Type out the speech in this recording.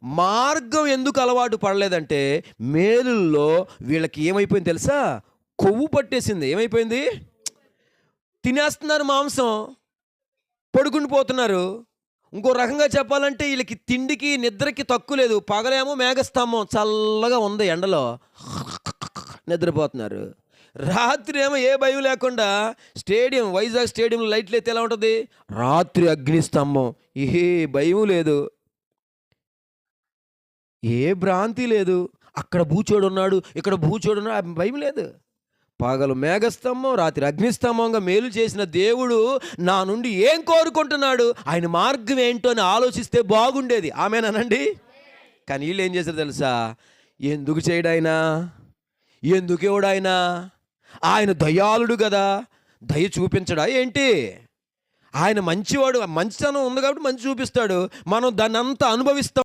మార్గం ఎందుకు అలవాటు పడలేదంటే మేలుల్లో వీళ్ళకి ఏమైపోయింది తెలుసా? కొవ్వు పట్టేసింది. ఏమైపోయింది? తినేస్తున్నారు మాంసం, పడుకుని పోతున్నారు. ఇంకో రకంగా చెప్పాలంటే వీళ్ళకి తిండికి నిద్రకి తక్కువ లేదు. పగలేమో మేఘస్తంభం చల్లగా ఉంది, ఎండలో నిద్రపోతున్నారు. రాత్రి ఏమో ఏ భయం లేకుండా స్టేడియం, వైజాగ్ స్టేడియంలో లైట్లు అయితే ఎలా ఉంటుంది? రాత్రి అగ్నిస్తంభం, ఏ భయం లేదు, ఏ భ్రాంతి లేదు. అక్కడ భూచోడు ఉన్నాడు, ఇక్కడ భూచోడు ఉన్నాడు, భయం లేదు. పగలు మేఘస్తంభం, రాత్రి అగ్నిస్తంభంగా మేలు చేసిన దేవుడు నా నుండి ఏం కోరుకుంటున్నాడు, ఆయన మార్గం ఏంటో అని ఆలోచిస్తే బాగుండేది. ఆమేనండి. కానీ వీళ్ళు ఏం చేశారు తెలుసా? ఎందుకు చేయడాయనా, ఎందుకు ఇవ్వడాయనా? ఆయన దయాళుడు కదా, దయ చూపించడా ఏంటి? ఆయన మంచివాడు, మంచితనం ఉంది కాబట్టి మంచి చూపిస్తాడు. మనం దాన్ని అంతా అనుభవిస్తాం.